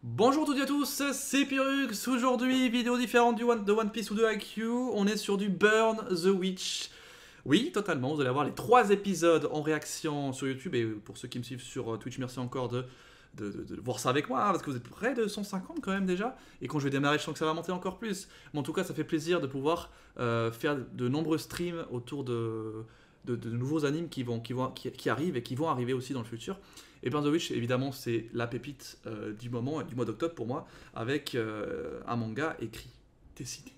Bonjour à toutes et à tous, c'est Pyrrhux. Aujourd'hui, vidéo différente de One Piece ou de Haikyuu. On est sur du Burn the Witch. Oui, totalement, vous allez avoir les 3 épisodes en réaction sur YouTube. Et pour ceux qui me suivent sur Twitch, merci encore de voir ça avec moi, hein, parce que vous êtes près de 150 quand même déjà. Et quand je vais démarrer, je sens que ça va monter encore plus. Mais en tout cas, ça fait plaisir de pouvoir faire de nombreux streams autour de nouveaux animes qui arrivent et qui vont arriver aussi dans le futur. Et Burn the Witch, évidemment, c'est la pépite du moment, du mois d'octobre pour moi, avec un manga écrit, dessiné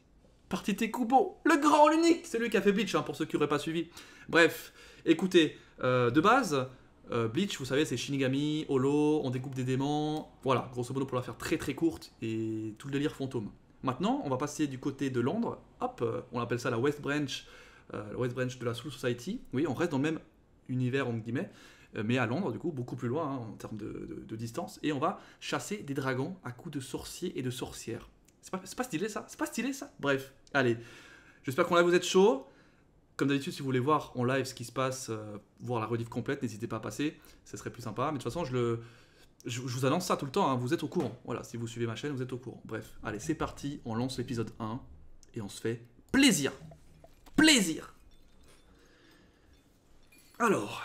par Tite Kubo, le grand, l'unique, c'est lui qui a fait Bleach, hein, pour ceux qui n'auraient pas suivi. Bref, écoutez, de base, Bleach, vous savez, c'est Shinigami, Holo, on découpe des démons, voilà, grosso modo pour la faire très très courte, et tout le délire fantôme. Maintenant, on va passer du côté de Londres, hop, on appelle ça la West Branch de la Soul Society. Oui, on reste dans le même univers, entre guillemets, mais à Londres, du coup, beaucoup plus loin, hein, en termes de distance, et on va chasser des dragons à coups de sorciers et de sorcières. C'est pas stylé ça? C'est pas stylé ça? Bref, allez, j'espère qu'on là vous êtes chaud. Comme d'habitude, si vous voulez voir en live ce qui se passe, voir la rediff complète, n'hésitez pas à passer, ça serait plus sympa. Mais de toute façon, je vous annonce ça tout le temps, hein, vous êtes au courant. Voilà, si vous suivez ma chaîne, vous êtes au courant. Bref, allez, c'est parti, on lance l'épisode 1, et on se fait plaisir. Plaisir. Alors,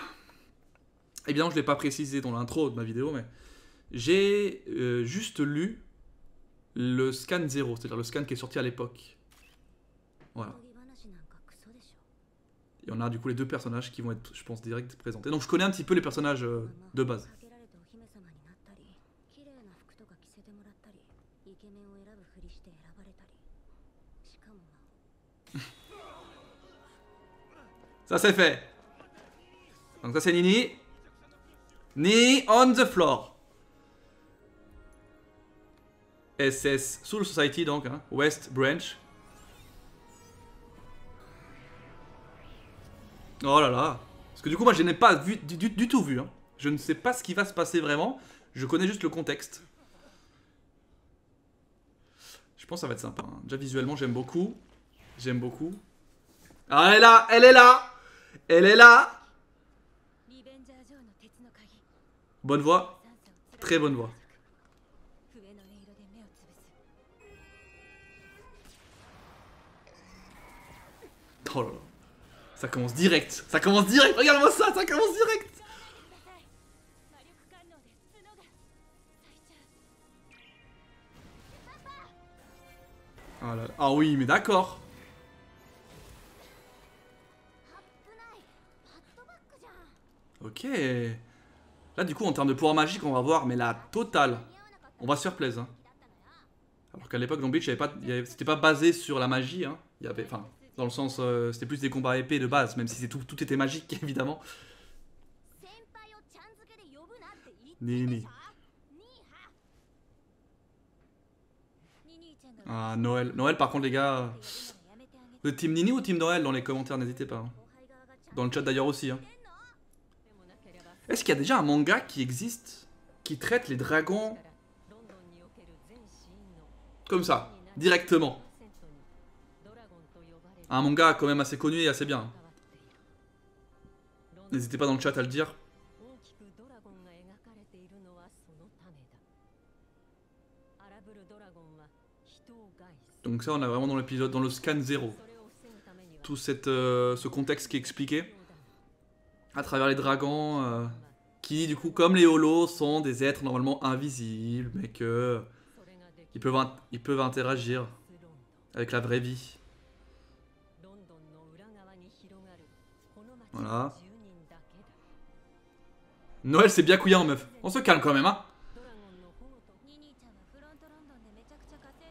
évidemment, je ne l'ai pas précisé dans l'intro de ma vidéo, mais j'ai juste lu le scan 0, c'est-à-dire le scan qui est sorti à l'époque. Voilà. Et on a du coup les deux personnages qui vont être, je pense, direct présentés. Donc je connais un petit peu les personnages de base. Ça c'est fait. Donc ça c'est Nini. Knee on the floor. SS Soul Society donc, hein, West Branch. Oh là là. Parce que du coup moi je n'ai pas vu, du tout vu. Hein. Je ne sais pas ce qui va se passer vraiment. Je connais juste le contexte. Je pense que ça va être sympa. Hein. Déjà visuellement j'aime beaucoup. J'aime beaucoup. Ah elle est là. Elle est là. Elle est là. Bonne voix. Très bonne voix. Oh là là. Ça commence direct. Ça commence direct. Regarde-moi ça. Ça commence direct. Oh là là. Ah oui, mais d'accord. Ok. Là, du coup, en termes de pouvoir magique, on va voir, mais la totale. On va se faire plaisir. Hein. Alors qu'à l'époque, dans Bleach, c'était pas basé sur la magie. Hein. Il y avait, enfin, dans le sens, c'était plus des combats épais de base, même si tout était magique, évidemment. Nini. Ah, Noël. Noël, par contre, les gars. Vous êtes team Nini ou team Noël dans les commentaires, n'hésitez pas. Hein. Dans le chat d'ailleurs aussi. Hein. Est-ce qu'il y a déjà un manga qui existe qui traite les dragons comme ça, directement? Un manga quand même assez connu et assez bien. N'hésitez pas dans le chat à le dire. Donc ça on a vraiment dans l'épisode, dans le scan 0. Tout ce contexte qui est expliqué. À travers les dragons qui du coup comme les holos sont des êtres normalement invisibles. Mais que ils peuvent interagir avec la vraie vie. Voilà. Noël c'est bien couillant meuf. On se calme quand même hein.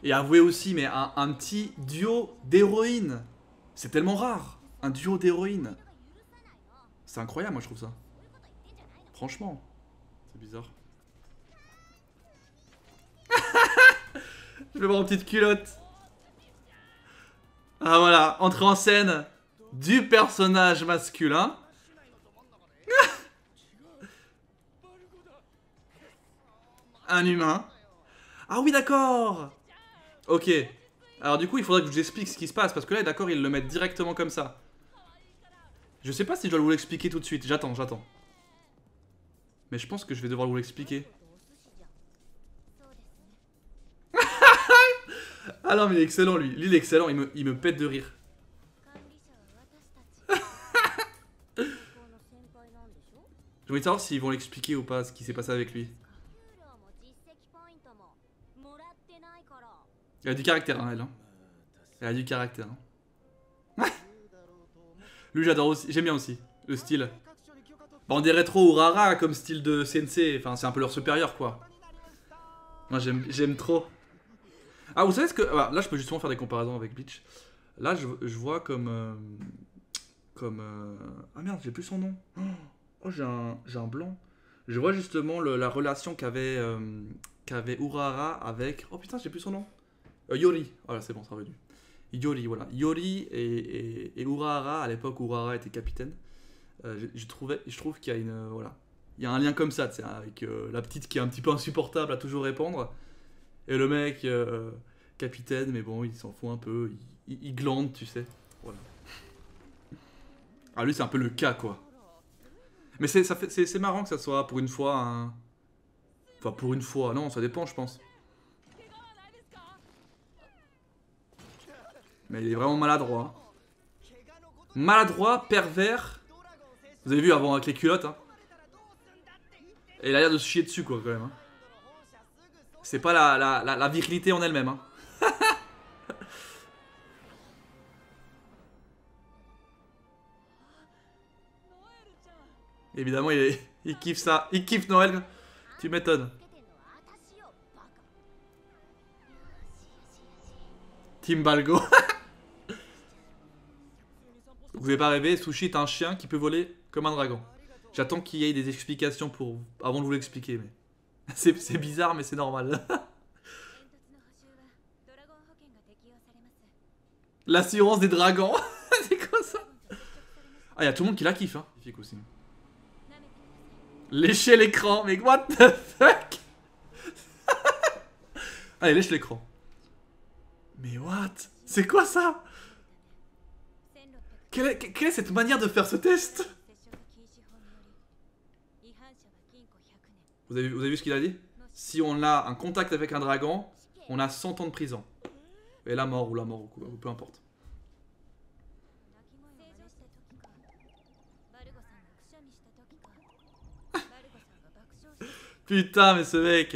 Et avouez aussi mais un petit duo d'héroïnes. C'est tellement rare. Un duo d'héroïnes. C'est incroyable moi je trouve ça. Franchement. C'est bizarre. Je vais voir en petite culotte. Ah voilà, entrée en scène du personnage masculin. Un humain. Ah oui d'accord. Ok. Alors du coup il faudrait que je vous explique ce qui se passe. Parce que là d'accord ils le mettent directement comme ça. Je sais pas si je dois vous l'expliquer tout de suite. J'attends. Mais je pense que je vais devoir vous l'expliquer. Ah non mais il est excellent lui. Lui il est excellent, il me pète de rire. J'ai envie de savoir s'ils vont l'expliquer ou pas, ce qui s'est passé avec lui. Elle a du caractère, hein, elle. Hein. Elle a du caractère. Hein. Lui, j'adore aussi. J'aime bien aussi le style. Bon, on dirait trop Urara comme style de CNC. Enfin, c'est un peu leur supérieur, quoi. Moi, j'aime trop. Ah, vous savez ce que. Ah, là, je peux justement faire des comparaisons avec Bleach. Là, je vois comme. Ah merde, j'ai plus son nom. Oh, j'ai un blanc. Je vois justement la relation qu'avait Urara avec. Oh putain, j'ai plus son nom. Yori. Voilà, c'est bon, ça revenu. Yori, voilà. Yori et Urahara, à l'époque où Urahara était capitaine. Je trouve qu'il y a une. Voilà. Il y a un lien comme ça, tu sais, avec la petite qui est un petit peu insupportable à toujours répondre. Et le mec, capitaine, mais bon, il s'en fout un peu. Il glande, tu sais. Voilà. Ah, lui, c'est un peu le cas, quoi. Mais c'est marrant que ça soit pour une fois un. Enfin, pour une fois, non, ça dépend, je pense. Mais il est vraiment maladroit. Maladroit, pervers. Vous avez vu avant avec les culottes, hein. Et il a l'air de se chier dessus, quoi, quand même. Hein. C'est pas la virilité en elle-même, hein. Évidemment, il kiffe ça. Il kiffe Noël. Tu m'étonnes. Team Balgo. Vous avez pas rêvé, Sushi est un chien qui peut voler comme un dragon. J'attends qu'il y ait des explications avant de vous l'expliquer. Mais c'est bizarre, mais c'est normal. L'assurance des dragons. C'est quoi ça? Ah, il y a tout le monde qui la kiffe, hein. Aussi. Lécher l'écran, mais what the fuck? Allez, lèche l'écran. Mais what? C'est quoi ça? Quelle est cette manière de faire ce test? Vous avez vu ce qu'il a dit? Si on a un contact avec un dragon, on a 100 ans de prison. Et la mort, ou peu importe. Putain, mais ce mec.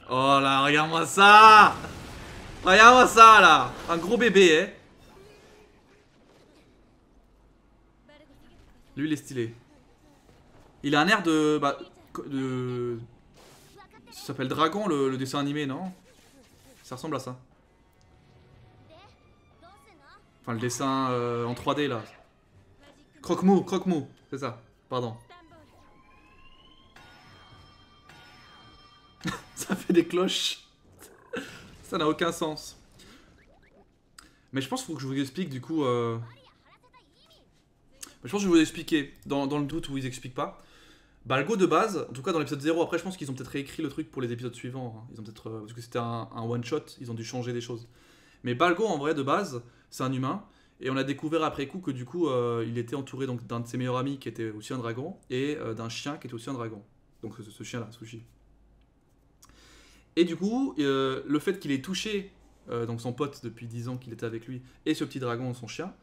Oh là, regarde-moi ça. Regarde-moi ça, là. Un gros bébé, hein. Lui, il est stylé. Il a un air de... Bah, ça s'appelle Dragon, le dessin animé, non? Ça ressemble à ça. Enfin, le dessin en 3D, là. Croque-mou, c'est ça. Pardon. Ça fait des cloches. Ça n'a aucun sens. Mais je pense qu'il faut que je vous explique, du coup... Je pense que je vais vous expliquer, dans le doute où ils expliquent pas. Balgo de base, en tout cas dans l'épisode 0, après je pense qu'ils ont peut-être réécrit le truc pour les épisodes suivants. Hein. Ils ont peut-être... parce que c'était un one-shot, ils ont dû changer des choses. Mais Balgo, en vrai, de base, c'est un humain. Et on a découvert après coup que du coup, il était entouré d'un de ses meilleurs amis qui était aussi un dragon. Et d'un chien qui était aussi un dragon. Donc ce chien-là, Sushi. Et du coup, le fait qu'il ait touché donc son pote depuis 10 ans qu'il était avec lui, et ce petit dragon, son chien,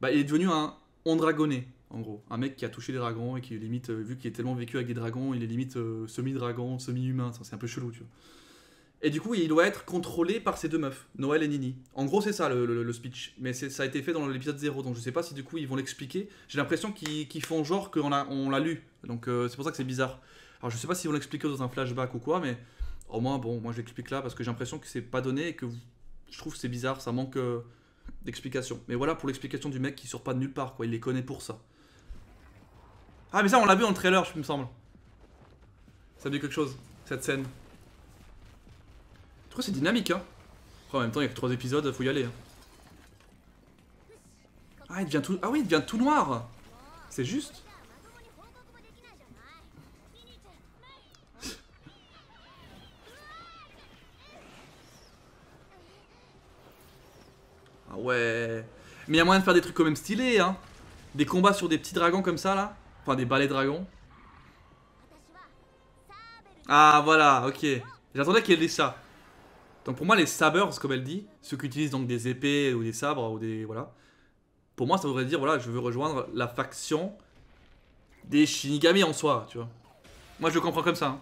bah, il est devenu un ondragoné, en gros. Un mec qui a touché les dragons et qui limite, vu qu'il est tellement vécu avec des dragons, il est limite semi-dragon, semi-humain. C'est un peu chelou, tu vois. Et du coup, il doit être contrôlé par ces deux meufs, Noël et Nini. En gros, c'est ça le speech. Mais ça a été fait dans l'épisode 0, donc je sais pas si du coup ils vont l'expliquer. J'ai l'impression qu'ils font genre qu'on l'a lu. Donc c'est pour ça que c'est bizarre. Alors je sais pas s'ils vont l'expliquer dans un flashback ou quoi, mais au moins, bon, moi je l'explique là parce que j'ai l'impression que c'est pas donné et que je trouve que c'est bizarre, ça manque d'explication. Mais voilà pour l'explication du mec qui sort pas de nulle part, quoi. Il les connaît pour ça. Ah, mais ça, on l'a vu dans le trailer, il me semble. Ça me dit quelque chose, cette scène. Je trouve que c'est dynamique, hein. Après, en même temps, il y a que 3 épisodes, faut y aller. Hein. Ah, il devient tout... Ah oui, il devient tout noir. C'est juste. Ah ouais. Mais il y a moyen de faire des trucs quand même stylés, hein. Des combats sur des petits dragons comme ça, là. Enfin, des balais dragons. Ah, voilà, ok. J'attendais qu'elle dise ça. Donc pour moi, les sabers, comme elle dit, ceux qui utilisent donc des épées ou des sabres ou des... Voilà. Pour moi, ça voudrait dire, voilà, je veux rejoindre la faction des Shinigami en soi, tu vois. Moi, je le comprends comme ça. Hein.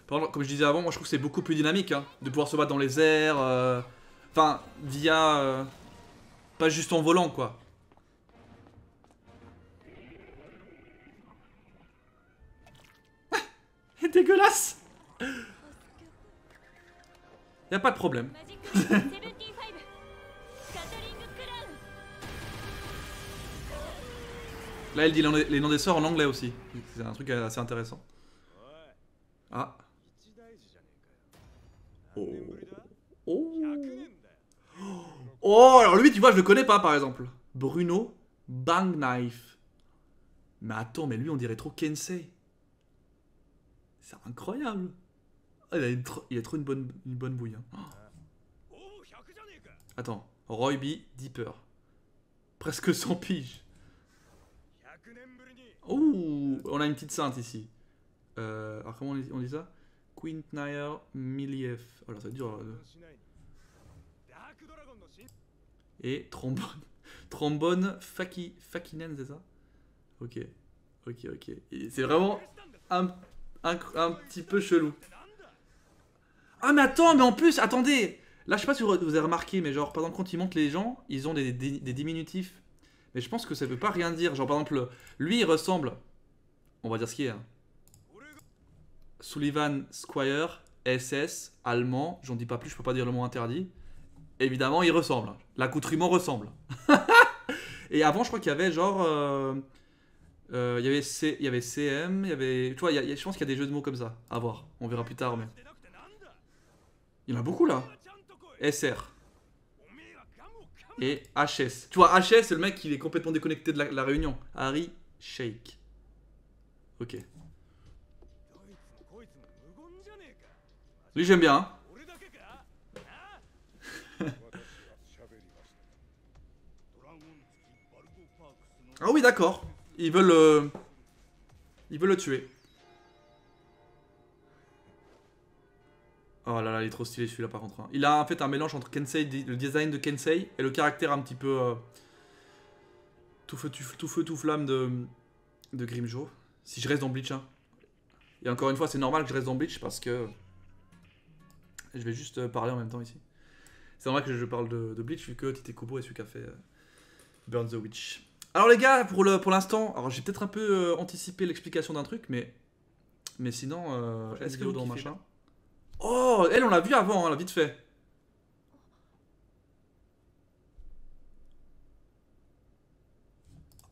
Par exemple, comme je disais avant, moi je trouve que c'est beaucoup plus dynamique hein, de pouvoir se battre dans les airs. Enfin, via. Pas juste en volant quoi. C'est dégueulasse! Y'a pas de problème. Là, elle dit les noms des sœurs en anglais aussi. C'est un truc assez intéressant. Ah. Oh. Oh. Oh, alors lui, tu vois, je le connais pas par exemple. Bruno Bang Knife. Mais attends, mais lui, on dirait trop Kensei. C'est incroyable. Ah, il a trop une bonne bouille. Hein. Oh. Attends, Roy B. Deeper. Presque 100 piges. Ouh, on a une petite sainte ici. Alors comment on dit ça? Quintnair Miliev. Oh là, ça va être dur. Et trombone. Trombone Fakinen, c'est ça? Ok. Ok, ok. C'est vraiment un petit peu chelou. Ah mais attends, mais en plus, attendez. Là, je sais pas si vous avez remarqué, mais genre, par exemple, quand ils montent les gens, ils ont des diminutifs. Mais je pense que ça veut pas rien dire. Genre, par exemple, lui, il ressemble... On va dire ce qui est. Hein. Sullivan Squire, SS, allemand. J'en dis pas plus, je peux pas dire le mot interdit. Évidemment, il ressemble. L'accoutrement ressemble. Et avant, je crois qu'il y avait genre... il y avait CM, il y avait... Tu vois, je pense qu'il y a des jeux de mots comme ça. À voir. On verra plus tard, mais... Il y en a beaucoup, là. SR. Et HS. Tu vois, HS, c'est le mec qui est complètement déconnecté de la réunion. Harry Shake. Ok. Lui, j'aime bien. Hein. Ah oui, d'accord. Ils veulent le tuer. Oh là là, il est trop stylé celui-là par contre. Hein. Il a en fait un mélange entre Kensei, le design de Kensei et le caractère un petit peu tout feu, tout flamme de Grimjo. Si je reste dans Bleach. Hein. Et encore une fois, c'est normal que je reste dans Bleach parce que... Je vais juste parler en même temps ici. C'est normal que je parle de Bleach vu que Tite Kubo est celui qui a fait Burn the Witch. Alors les gars, pour l'instant, alors j'ai peut-être un peu anticipé l'explication d'un truc, mais sinon, est-ce que dans machin... Oh, elle on l'a vu avant, hein, vite fait.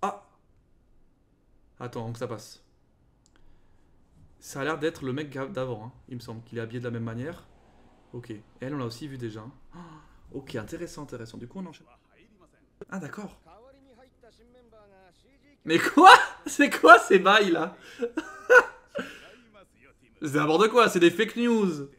Ah. Attends, que ça passe. Ça a l'air d'être le mec d'avant, hein. Il me semble qu'il est habillé de la même manière. Ok, elle on l'a aussi vu déjà. Oh, ok, intéressant. Du coup on enchaîne. Ah d'accord. Mais quoi? C'est quoi ces bails là? C'est n'importe quoi, c'est des fake news.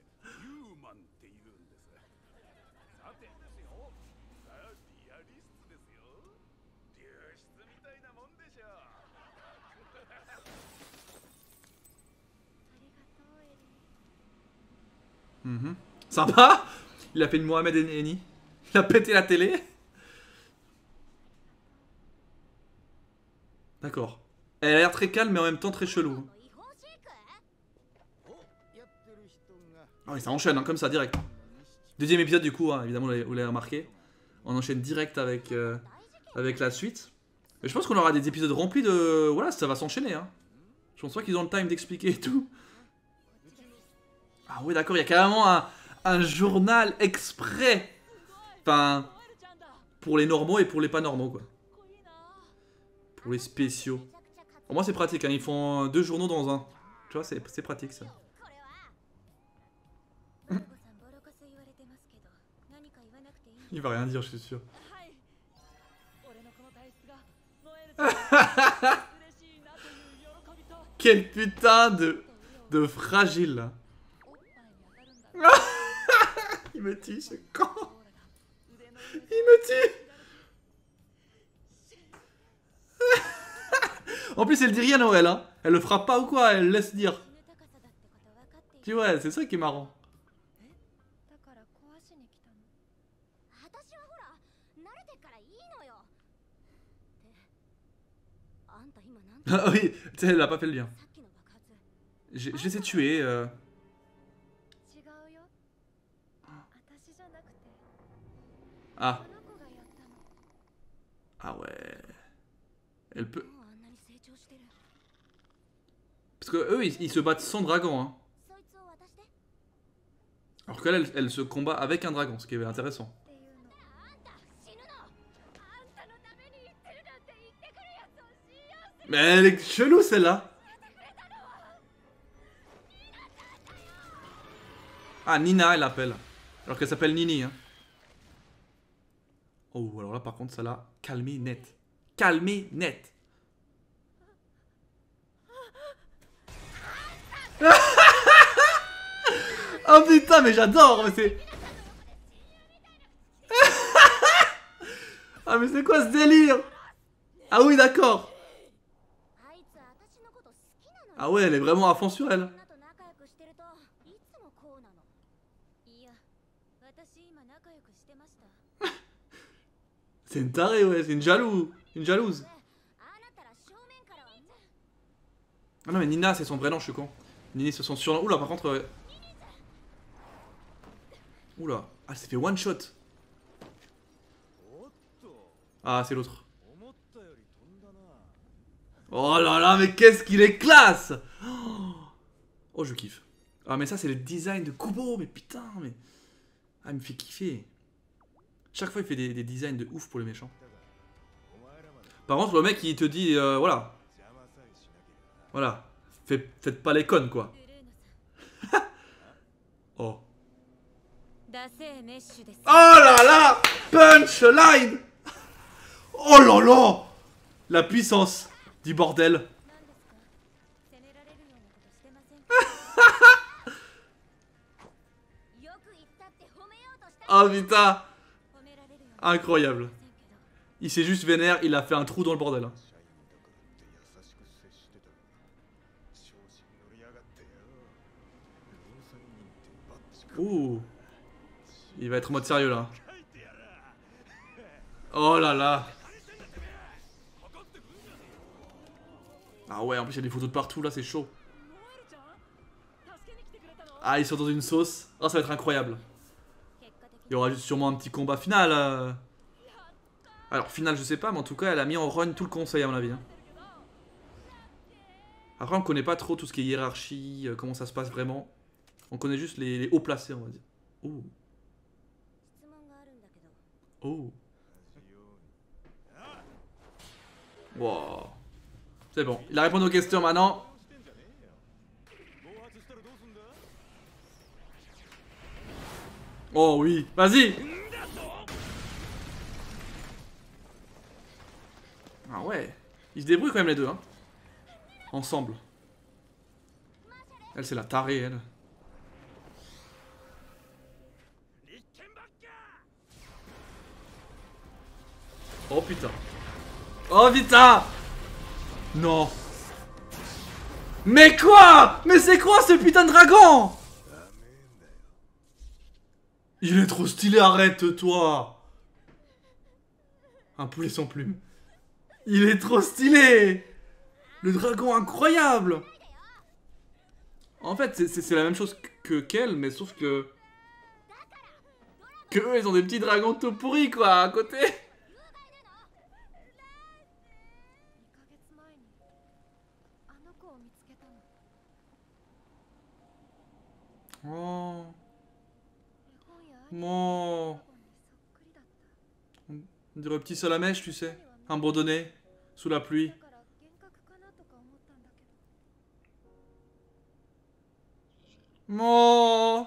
Sympa. Il a fait une Mohamed Eni. Il a pété la télé. D'accord. Elle a l'air très calme mais en même temps très chelou. Ah oui, ça enchaîne hein, comme ça, direct. Deuxième épisode du coup, hein, évidemment vous l'avez remarqué. On enchaîne direct avec la suite. Mais je pense qu'on aura des épisodes remplis de... Voilà, ça va s'enchaîner. Hein. Je pense pas qu'ils ont le time d'expliquer et tout. Ah oui d'accord, il y a carrément un journal exprès. Enfin, pour les normaux et pour les pas normaux quoi. Pour les spéciaux. Au moins c'est pratique, hein. Ils font 2 journaux dans un. Tu vois, c'est pratique ça. Il va rien dire, je suis sûr. Quel putain de fragile là. Il me tue ce con. Il me tue. En plus, elle dit rien Noël, hein. Elle le frappe pas ou quoi, elle laisse dire. Tu vois, c'est ça qui est marrant. Ah oui, tu sais, elle a pas fait le lien. Je les ai tués. Ah. Ah ouais. Elle peut... Parce que eux, ils se battent sans dragon, hein. Alors qu'elle, elle se combat avec un dragon, ce qui est intéressant. Mais elle est chelou, celle-là. Ah, Nina, elle l'appelle. Alors qu'elle s'appelle Nini, hein. Oh, alors là, par contre, ça l'a calmé net. Calmé net. Oh putain, mais j'adore, mais c'est... Ah mais c'est quoi ce délire? Ah oui, d'accord. Ah ouais, elle est vraiment à fond sur elle. C'est une tarée, ouais, c'est une jalouse. Une jalouse. Ah non, mais Nina, c'est son vrai nom, je suis con. Nini, c'est son surnom. Oula, par contre... Oula. Ah, elle s'est fait one shot. Ah, c'est l'autre. Oh là là, mais qu'est-ce qu'il est classe! Oh, je kiffe. Ah, mais ça, c'est le design de Kubo, mais putain, mais... Ah, il me fait kiffer. Chaque fois, il fait des designs de ouf pour les méchants. Par contre, le mec, il te dit, voilà. Voilà. Faites pas les connes, quoi. Oh. Oh là là! Punchline! Oh là là! La puissance du bordel. Oh putain! Incroyable. Il s'est juste vénère, il a fait un trou dans le bordel. Ouh. Il va être en mode sérieux là. Oh là là. Ah ouais, en plus il y a des photos de partout là, c'est chaud. Ah, ils sont dans une sauce. Oh, ça va être incroyable. Il y aura sûrement un petit combat final. Alors, final, je sais pas, mais en tout cas, elle a mis en run tout le conseil, à mon avis. Hein. Après, on connaît pas trop tout ce qui est hiérarchie, comment ça se passe vraiment. On connaît juste les hauts placés, on va dire. Oh. Oh. Wow. C'est bon, il a répondu aux questions maintenant. Oh oui, vas-y. Ah ouais. Ils se débrouillent quand même les deux, hein. Ensemble. Elle, c'est la tarée, elle. Oh putain. Oh putain. Non. Mais quoi? Mais c'est quoi ce putain de dragon? Il est trop stylé, arrête-toi. Un poulet sans plume. Il est trop stylé. Le dragon incroyable. En fait, c'est la même chose que qu'elle, mais sauf que... Que eux, ils ont des petits dragons tout pourris, quoi, à côté. Oh. Oh. On dirait un petit salamèche, tu sais. Abandonné, sous la pluie. Oh.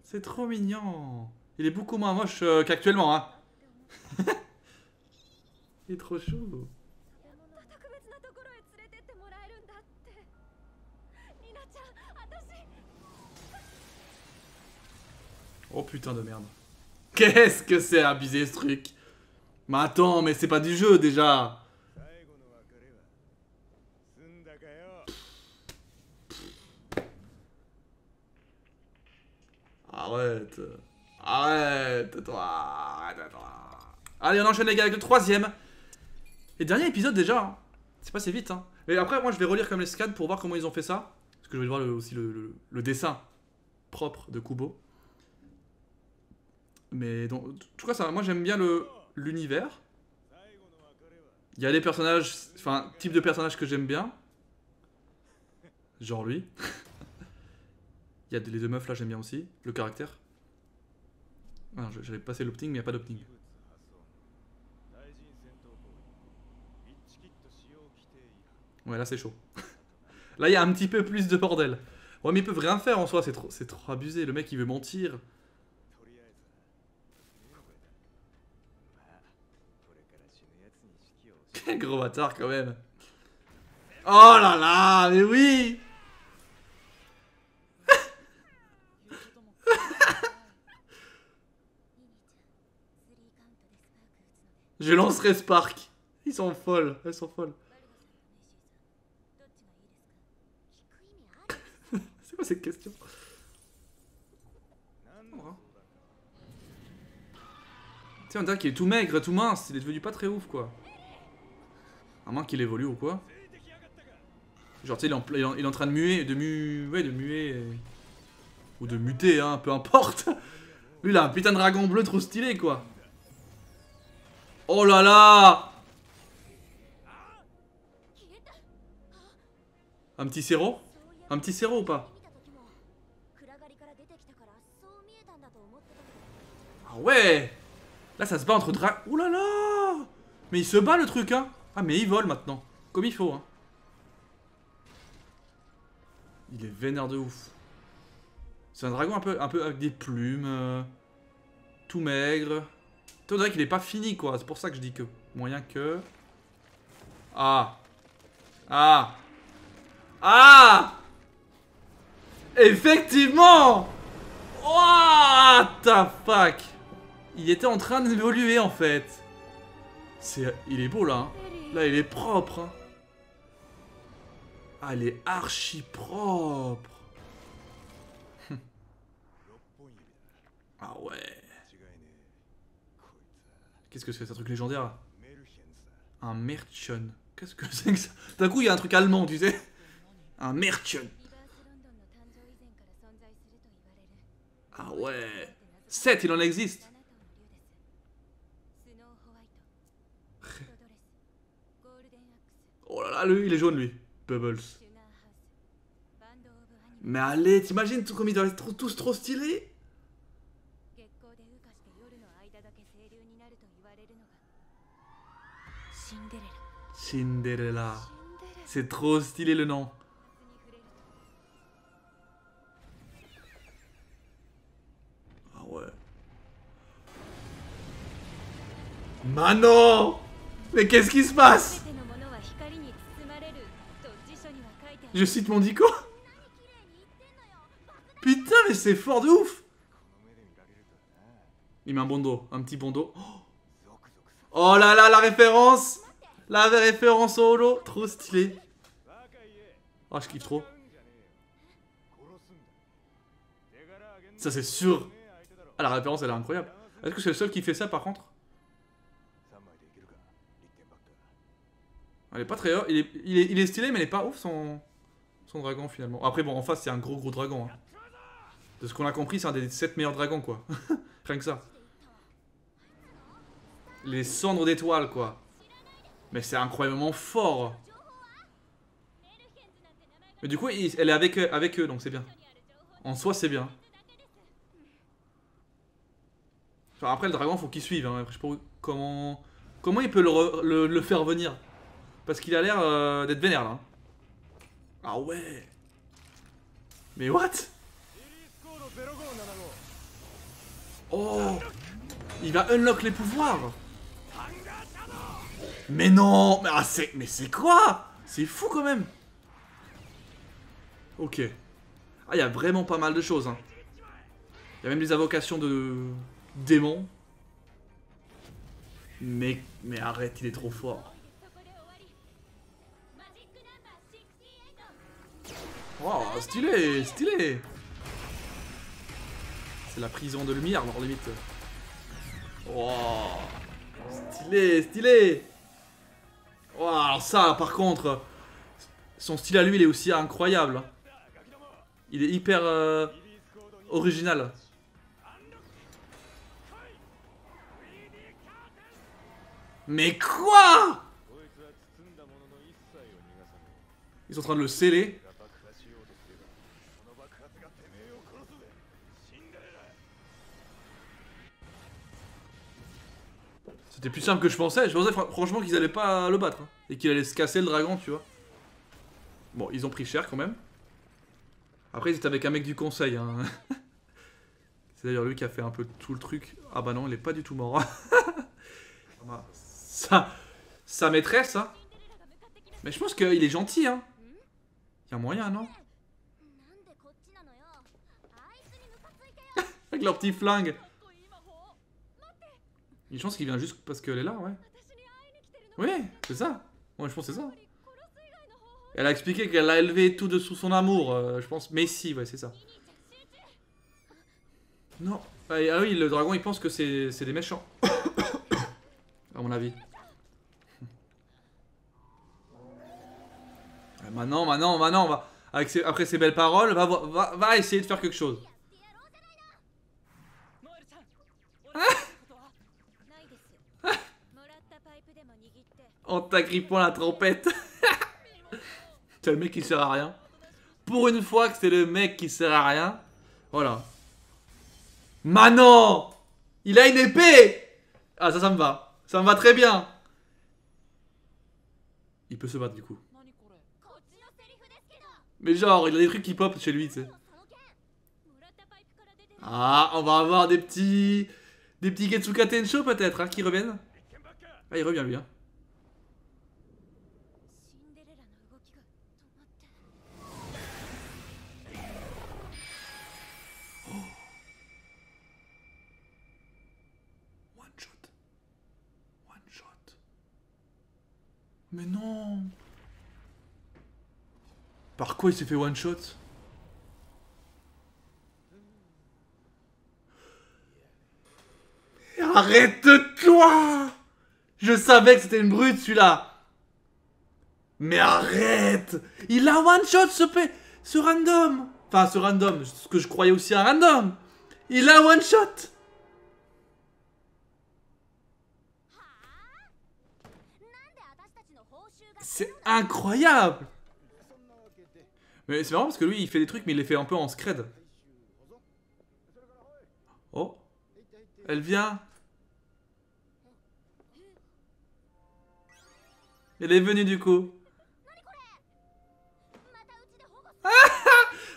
C'est trop mignon. Il est beaucoup moins moche qu'actuellement, hein. Il est trop chou. Oh putain de merde. Qu'est-ce que c'est abusé ce truc? Mais attends, mais c'est pas du jeu déjà. Arrête. Arrête, toi. Arrête, toi. Allez, on enchaîne les gars avec le troisième. Et dernier épisode déjà. Hein. C'est passé vite. Hein. Mais après, moi, je vais relire comme les scans pour voir comment ils ont fait ça. Parce que je vais voir aussi le dessin propre de Kubo. Mais donc, en tout cas, ça, moi, j'aime bien l'univers. Il y a des personnages, enfin, type de personnages que j'aime bien. Genre lui. Il y a les deux meufs là, j'aime bien aussi. Le caractère. Ah, j'avais passé l'opting, mais il n'y a pas d'opting. Ouais, là c'est chaud. Là, il y a un petit peu plus de bordel. Ouais, mais ils peuvent rien faire en soi, c'est trop abusé. Le mec, il veut mentir. Quel gros bâtard quand même. Oh là là, mais oui. Je lancerai Spark. Ils sont folles, elles sont folles. C'est quoi cette question? Tiens, on dirait qu'il est tout maigre, tout mince, il est devenu pas très ouf quoi. À moins qu'il évolue ou quoi. Genre tu sais, il est en train de muer, de muer. Ou de muter, hein, peu importe. Lui il a un putain de dragon bleu trop stylé quoi. Oh là là! Un petit Céro? Un petit Céro ou pas? Ah ouais! Là ça se bat entre dragons. Ouh là là! Mais il se bat le truc hein! Ah mais il vole maintenant. Comme il faut hein. Il est vénère de ouf. C'est un dragon un peu avec des plumes. Tout maigre. On dirait qu'il est pas fini quoi. C'est pour ça que je dis que moyen que... Ah! Ah! Ah! Effectivement! What the fuck! Il était en train d'évoluer en fait. Il est beau là. Hein. Là il est propre. Hein. Ah il est archi propre. Ah ouais. Qu'est-ce que c'est, un truc légendaire là? Un merchant. Qu'est-ce que c'est que ça? D'un coup il y a un truc allemand tu sais. Un merchant. Ah ouais. 7 il en existe. Oh là là, lui, il est jaune, lui. Bubbles. Mais allez, t'imagines comme ils doivent être tous trop stylés? Cinderella. C'est trop stylé le nom. Ah ouais. Manon! Mais qu'est-ce qui se passe? Je cite mon dico. Putain, mais c'est fort de ouf. Il met un bandeau, un petit bandeau. Oh là là, la référence. La référence au holo. Trop stylé. Oh, je kiffe trop. Ça, c'est sûr. Ah, la référence, elle est incroyable. Est-ce que c'est le seul qui fait ça, par contre? Elle est pas très... Il est stylé, mais il est pas ouf, son dragon, finalement. Après, bon, en face, c'est un gros dragon. Hein. De ce qu'on a compris, c'est un des 7 meilleurs dragons, quoi. Rien que ça. Les cendres d'étoiles, quoi. Mais c'est incroyablement fort. Mais du coup, elle est avec eux, donc c'est bien. En soi, c'est bien. Enfin, après, le dragon, faut qu'il suive. Hein. Je sais pas comment il peut le faire venir. Parce qu'il a l'air d'être vénère, là. Ah ouais. Mais what? Oh. Il va unlock les pouvoirs. Mais non. Mais c'est quoi? C'est fou quand même. Ok. Ah, il y a vraiment pas mal de choses. Hein. Il y a même des invocations de démons. Mais arrête, il est trop fort. Oh, stylé, stylé. C'est la prison de lumière, alors limite. Wow. Stylé, stylé. Wow, alors ça, par contre, son style à lui, il est aussi incroyable. Il est hyper original. Mais quoi? Ils sont en train de le sceller. C'était plus simple que je pensais. Je pensais franchement qu'ils allaient pas le battre. Hein, et qu'il allait se casser le dragon, tu vois. Bon, ils ont pris cher quand même. Après, ils étaient avec un mec du conseil. Hein. C'est d'ailleurs lui qui a fait un peu tout le truc. Ah bah non, il est pas du tout mort. Sa maîtresse, hein. Mais je pense qu'il est gentil, hein. Il y a moyen, non? Avec leur petit flingue. Je pense qu'il vient juste parce qu'elle est là, ouais. Oui, c'est ça. Ouais, je pense que c'est ça. Elle a expliqué qu'elle l'a élevé tout dessous son amour, je pense. Messi, ouais, c'est ça. Non. Ah oui, le dragon, il pense que c'est des méchants. À mon avis. Maintenant, on va... Après ces belles paroles, va essayer de faire quelque chose. En t'agrippant la trompette. C'est le mec qui sert à rien. Pour une fois que c'est le mec qui sert à rien. Voilà. Manon! Il a une épée! Ah, ça me va. Ça me va très bien. Il peut se battre du coup. Mais genre, il a des trucs qui pop chez lui, tu sais. Ah, on va avoir des petits... Des petits Getsuka Tensho peut-être, hein, qui reviennent. Ah, il revient lui, hein. One shot. Mais non. Par quoi il s'est fait one shot? Arrête-toi! Je savais que c'était une brute celui-là. Mais arrête! Il a one shot ce random. Enfin ce random, ce que je croyais aussi un random. Il a one shot. C'est incroyable. Mais c'est marrant parce que lui il fait des trucs mais il les fait un peu en scred. Oh. Elle vient. Elle est venue du coup.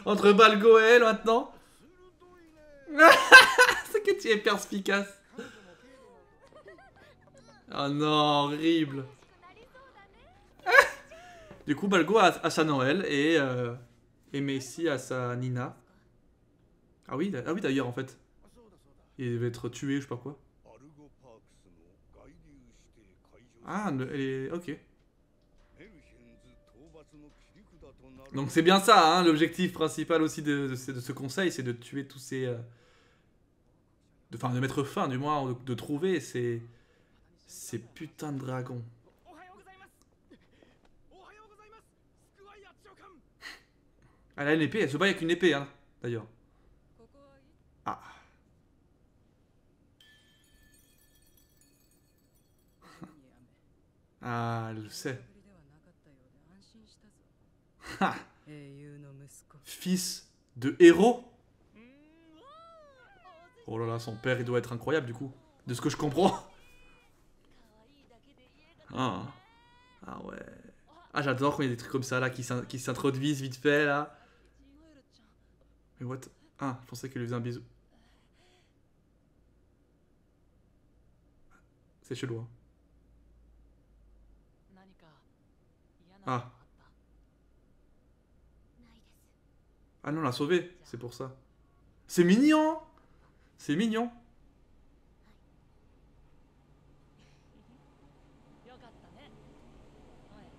Entre Balgo et elle maintenant. C'est que tu es perspicace. Oh non, horrible. Du coup, Balgo a sa Noël et Messi a sa Nina. Ah oui d'ailleurs en fait. Il devait être tué, je sais pas quoi. Ah, elle est... Ok. Donc c'est bien ça, hein, l'objectif principal aussi de ce conseil, c'est de tuer tous ces... Enfin, de mettre fin, du moins, de trouver ces putains de dragons. Elle a une épée, elle se bat avec une épée, hein, d'ailleurs. Ah. Ah, elle le sait. Fils de héros. Oh là là, son père, il doit être incroyable, du coup. De ce que je comprends. Ah, ah ouais. Ah, j'adore quand il y a des trucs comme ça, là, qui s'introduisent vite fait, là. Mais what? Ah, je pensais qu'il lui faisait un bisou. C'est chelou, hein. Ah. Ah non, on l'a sauvé, c'est pour ça. C'est mignon! C'est mignon.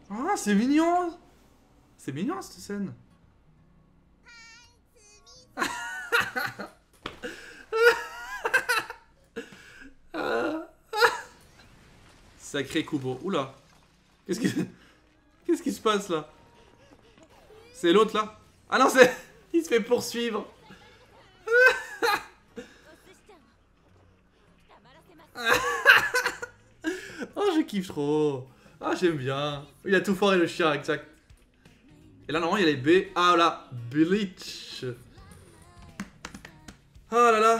Ah, c'est mignon! C'est mignon cette scène. Sacré Kubo. Oula. Qu'est-ce qui... Qu'est-ce qui se passe là? C'est l'autre là? Ah non, c'est... Il se fait poursuivre. Oh, je kiffe trop. Ah, j'aime bien. Il a tout foiré le chien, exact. Et là, normalement, il y a les B. Ah là, Bleach. Ah là là.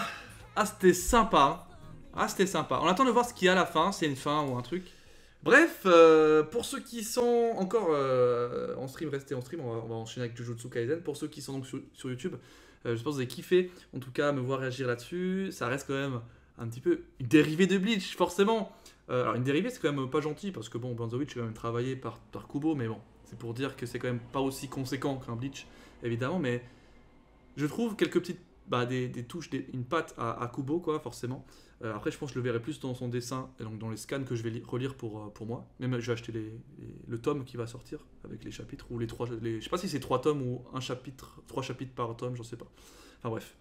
Ah, c'était sympa. Ah, c'était sympa. On attend de voir ce qu'il y a à la fin, s'il y a une fin ou un truc. Bref, pour ceux qui sont encore en stream, restez en stream, on va enchaîner avec Jujutsu Kaisen. Pour ceux qui sont donc sur YouTube, je pense que vous avez kiffé, en tout cas, me voir réagir là-dessus. Ça reste quand même un petit peu une dérivée de Bleach, forcément. Alors, une dérivée, c'est quand même pas gentil, parce que bon, Burn the Witch est quand même travaillé par Kubo, mais bon, c'est pour dire que c'est quand même pas aussi conséquent qu'un Bleach, évidemment, mais je trouve quelques petites, des touches, une patte à Kubo, quoi, forcément. Après, je pense que je le verrai plus dans son dessin, et donc dans les scans que je vais relire pour moi. Même, je vais acheter le tome qui va sortir, avec les chapitres, ou je sais pas si c'est 3 tomes ou 3 chapitres par tome, j'en sais pas. Enfin bref.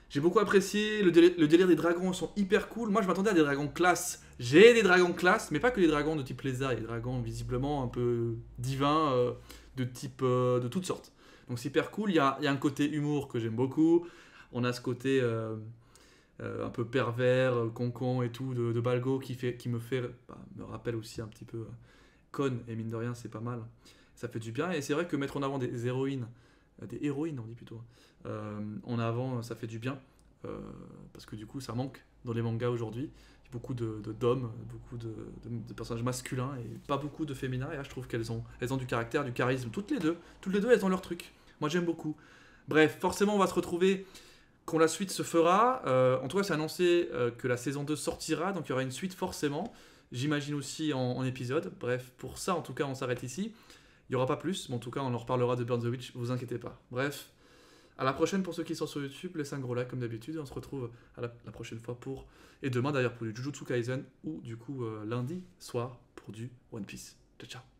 J'ai beaucoup apprécié, le délire des dragons sont hyper cool. Moi, je m'attendais à des dragons classe. J'ai des dragons classe, mais pas que des dragons de type lézard. Il y a des dragons visiblement un peu divins, de type de toutes sortes. Donc c'est hyper cool. Il y a un côté humour que j'aime beaucoup. On a ce côté un peu pervers, concon et tout, de Balgo qui me rappelle aussi un petit peu Kon. Et mine de rien, c'est pas mal. Ça fait du bien. Et c'est vrai que mettre en avant des héroïnes, on dit plutôt, en avant, ça fait du bien. Parce que du coup, ça manque dans les mangas aujourd'hui. Il y a beaucoup d'hommes, beaucoup de personnages masculins et pas beaucoup de féminins. Et là, je trouve qu'elles ont du caractère, du charisme. Toutes les deux, elles ont leur truc. Moi, j'aime beaucoup. Bref, forcément, on va se retrouver quand la suite se fera. En tout cas, c'est annoncé que la saison 2 sortira. Donc, il y aura une suite forcément. J'imagine aussi en épisode. Bref, pour ça, en tout cas, on s'arrête ici. Il n'y aura pas plus. Mais en tout cas, on en reparlera de Burn the Witch. Vous inquiétez pas. Bref. À la prochaine pour ceux qui sont sur YouTube, laissez un gros like comme d'habitude et on se retrouve à la prochaine fois et demain d'ailleurs pour du Jujutsu Kaisen ou du coup lundi soir pour du One Piece. Ciao ciao.